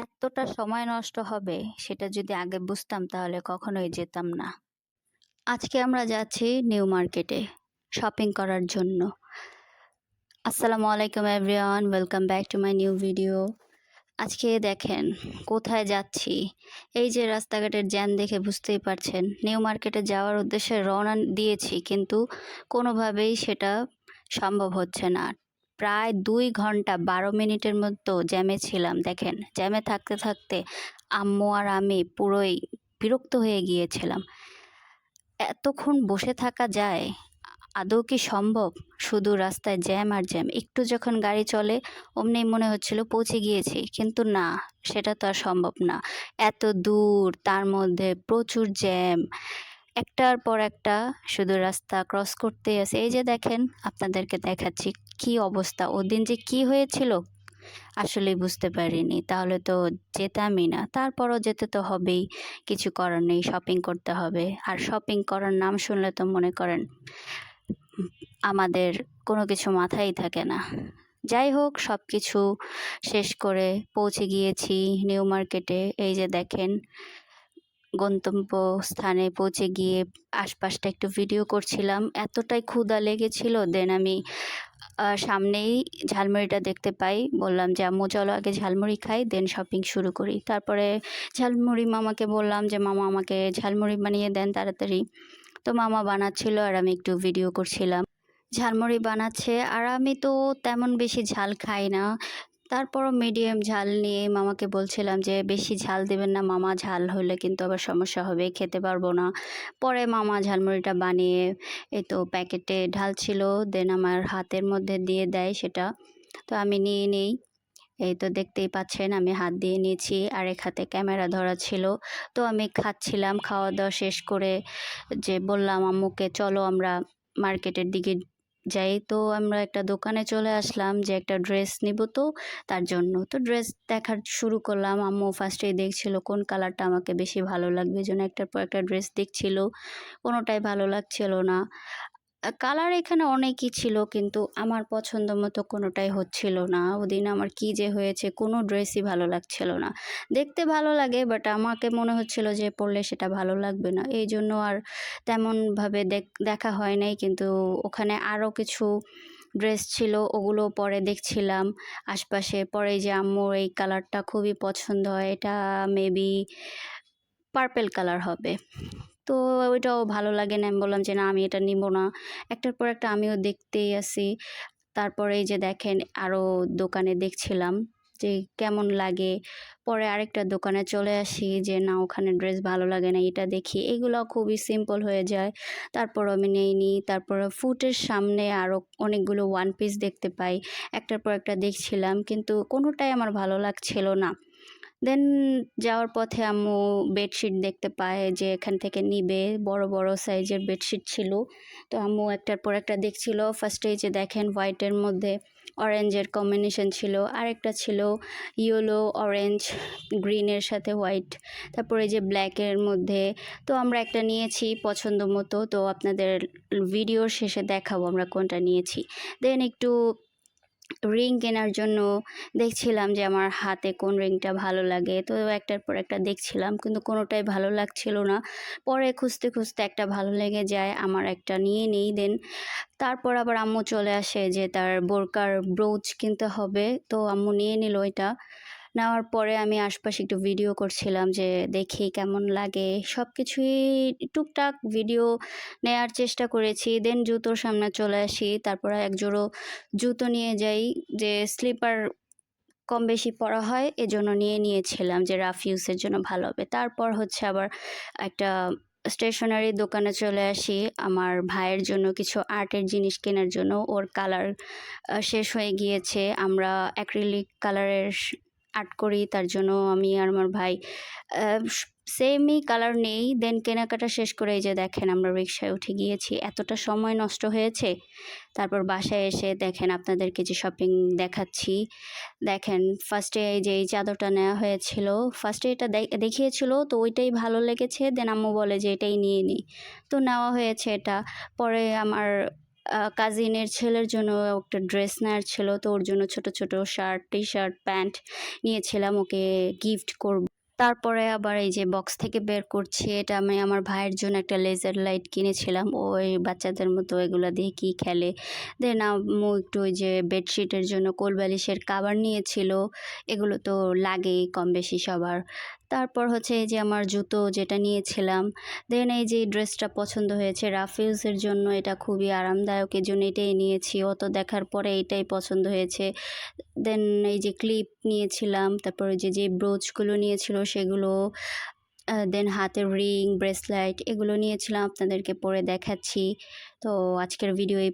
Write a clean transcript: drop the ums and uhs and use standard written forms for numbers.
এতটা সময় নষ্ট হবে সেটা যদি আগে বুঝতাম তাহলে কখনোই যেতাম না। আজকে আমরা যাচ্ছি নিউ মার্কেটে শপিং করার জন্য। আসসালামু আলাইকুম everyone, welcome back to my new video. আজকে দেখেন কোথায় যাচ্ছি। এই যে রাস্তাঘাটের জ্যাম দেখে বুঝতেই পারছেন, নিউ মার্কেটে যাওয়ার উদ্দেশ্যে রওনা দিয়েছি, কিন্তু কোনোভাবেই সেটা সম্ভব হচ্ছে না। প্রায় 2 ঘন্টা 12 মিনিটের মতো জ্যামে ছিলাম। দেখেন, জ্যামে থাকতে থাকতে আম্মু আর আমি পুরোই বিরক্ত হয়ে গিয়েছিলাম। এতক্ষণ বসে থাকা যায়? আদৌ কি সম্ভব? শুধু রাস্তায় জ্যাম আর জ্যাম। একটু যখন গাড়ি চলে অমনি মনে হচ্ছিল পৌঁছে গিয়েছি, কিন্তু না, সেটা তো আর সম্ভব না। এত দূর, তার মধ্যে প্রচুর জ্যাম, একটার পর একটা শুধু রাস্তা ক্রস করতেই আছে। এই যে দেখেন, আপনাদেরকে দেখাচ্ছি কি অবস্থা। ওদিন যে কি হয়েছিল আসলেই বুঝতে পারিনি, তাহলে তো যেতামই না। তারপরও যেতে তো হবেই, কিছু করার নেই, শপিং করতে হবে। আর শপিং করার নাম শুনলে তো মনে করেন আমাদের কোনো কিছু মাথায় থাকে না। যাই হোক, সব কিছু শেষ করে পৌঁছে গিয়েছি নিউ মার্কেটে। এই যে দেখেন, গন্তব্য স্থানে পৌঁছে গিয়ে আশপাশটা একটু ভিডিও করছিলাম। এতটাই ক্ষুধা লেগেছিল, দেন আমি সামনেই ঝালমুড়িটা দেখতে পাই। বললাম যে আম্মু চলো আগে ঝালমুড়ি খাই, দেন শপিং শুরু করি। তারপরে ঝালমুড়ি মামাকে বললাম যে মামা আমাকে ঝালমুড়ি বানিয়ে দেন তাড়াতাড়ি। তো মামা বানাচ্ছিল আর আমি একটু ভিডিও করছিলাম। ঝালমুড়ি বানাচ্ছে আর আমি তো তেমন বেশি ঝাল খাই না, তারপরও মিডিয়াম ঝাল নিয়ে মামাকে বলছিলাম যে বেশি ঝাল দেবেন না মামা, ঝাল হলে কিন্তু আবার সমস্যা হবে, খেতে পারবো না। পরে মামা ঝালমুড়িটা বানিয়ে এই তো প্যাকেটে ঢালছিল, দেন আমার হাতের মধ্যে দিয়ে দেয় সেটা। তো আমি নিয়ে নিই। এই তো দেখতেই পাচ্ছেন আমি হাত দিয়ে নিয়েছি আর এক হাতে ক্যামেরা ধরা ছিল। তো আমি খাচ্ছিলাম, খাওয়া দাওয়া শেষ করে যে বললাম আম্মুকে চলো আমরা মার্কেটের দিকে যাই। তো আমরা একটা দোকানে চলে আসলাম যে একটা ড্রেস নিব, তো তার জন্য তো ড্রেস দেখা শুরু করলাম। আম্মু ফার্স্টেই দেখছিল কোন কালারটা আমাকে বেশি ভালো লাগবে, এই জন্য একটার পর একটা ড্রেস দেখছিল, কোনোটাই ভালো লাগছিল না। কালার এখানে অনেকই ছিল, কিন্তু আমার পছন্দ মতো কোনোটাই হচ্ছিল না। ওদিন আমার কি যে হয়েছে, কোনো ড্রেসই ভালো লাগছিল না। দেখতে ভালো লাগে, বাট আমাকে মনে হচ্ছিল যে পরলে সেটা ভালো লাগবে না, এই জন্য আর তেমনভাবে দেখা হয় নাই। কিন্তু ওখানে আরও কিছু ড্রেস ছিল, ওগুলো পরে দেখছিলাম আশপাশে। পরে যে আম্মুর এই কালারটা খুবই পছন্দ হয়, এটা মেবি পার্পেল কালার হবে। তো ওইটাও ভালো লাগে না, আমি বললাম যে না আমি এটা নিব না। একটার পর একটা আমিও দেখতেই আছি। তারপরে এই যে দেখেন আরও দোকানে দেখছিলাম যে কেমন লাগে। পরে আরেকটা দোকানে চলে আসি যে না ওখানে ড্রেস ভালো লাগে না, এটা দেখি। এগুলো খুবই সিম্পল হয়ে যায়, তারপর আমি নেই নি। তারপরে ফুটের সামনে আরও অনেকগুলো ওয়ান পিস দেখতে পাই, একটার পর একটা দেখছিলাম, কিন্তু কোনোটাই আমার ভালো লাগছিল না। দেন যাওয়ার পথে আম্মু বেডশিট দেখতে পায় যে এখান থেকে নিবে, বড় বড় সাইজের বেডশিট ছিল। তো আম্মু একটার পর একটা দেখছিল। ফার্স্টে যে দেখেন হোয়াইটের মধ্যে অরেঞ্জের কম্বিনেশন ছিল, আরেকটা ছিল ইয়েলো অরেঞ্জ গ্রিনের সাথে হোয়াইট, তারপরে যে ব্ল্যাকের মধ্যে। তো আমরা একটা নিয়েছি পছন্দ মতো, তো আপনাদের ভিডিওর শেষে দেখাবো আমরা কোনটা নিয়েছি। দেন একটু রিং কেনার জন্য দেখছিলাম যে আমার হাতে কোন রিংটা ভালো লাগে, তো একটার পর একটা দেখছিলাম, কিন্তু কোনোটাই ভালো লাগছিল না। পরে খুঁজতে খুঁজতে একটা ভালো লেগে যায়, আমার একটা নিয়ে নিই। দেন তারপর আবার আম্মু চলে আসে যে তার বোরকার ব্রোচ কিনতে হবে, তো আম্মু নিয়ে নিল এটা। নেওয়ার পরে আমি আশপাশে একটু ভিডিও করছিলাম যে দেখি কেমন লাগে, সব কিছুই টুকটাক ভিডিও নেয়ার চেষ্টা করেছি। দেন জুতোর সামনে চলে আসি, তারপরে এক জোড়ো জুতো নিয়ে যাই, যে স্লিপার কম বেশি পরা হয় এজন্য নিয়ে নিয়েছিলাম যে রাফ ইউজের জন্য ভালো হবে। তারপর হচ্ছে আবার একটা স্টেশনারি দোকানে চলে আসি আমার ভাইয়ের জন্য কিছু আর্টের জিনিস কেনার জন্য। ওর কালার শেষ হয়ে গিয়েছে, আমরা অ্যাক্রিলিক কালারের আর্ট করি, তার জন্য আমি আর আমার ভাই সেমই কালার নেই। দেন কেনাকাটা শেষ করে এই যে দেখেন আমরা রিক্সায় উঠে গিয়েছি, এতটা সময় নষ্ট হয়েছে। তারপর বাসায় এসে দেখেন আপনাদেরকে যে শপিং দেখাচ্ছি। দেখেন ফার্স্টে এই যে এই চাদরটা নেওয়া হয়েছিল, ফার্স্টে এটা দেখিয়েছিল, তো ওইটাই ভালো লেগেছে। দেন আম্মু বলে যে এটাই নিয়ে নিই, তো নেওয়া হয়েছে এটা। পরে আমার কাজিনের ছেলের জন্য একটা ড্রেস নেওয়ার ছিল, তো ওর জন্য ছোট ছোট শার্ট, টি শার্ট, প্যান্ট নিয়েছিলাম ওকে গিফট করব। তারপরে আবার এই যে বক্স থেকে বের করছি, এটা আমি আমার ভাইয়ের জন্য একটা লেজার লাইট কিনেছিলাম। ও এই বাচ্চাদের মতো এগুলো দিয়ে কি খেলে। দেন আম্মু একটু ওই যে বেডশিটের জন্য কোলবালিশের কাভার নিয়েছিল, এগুলো তো লাগেই কম বেশি সবার। তারপর হচ্ছে এই যে আমার জুতো যেটা নিয়েছিলাম। দেন এই যে ড্রেসটা পছন্দ হয়েছে রাফিউজের জন্য, এটা খুবই আরামদায়ক, এই জন্য এটাই নিয়েছি। ও তো দেখার পরে এটাই পছন্দ হয়েছে। দেন এই যে ক্লিপ নিয়েছিলাম, তারপরে যে ব্রোচগুলো নিয়েছিল সেগুলো, দেন হাতের রিং, ব্রেসলেট এগুলো নিয়েছিলাম, আপনাদেরকে পরে দেখাচ্ছি। তো আজকের ভিডিও এই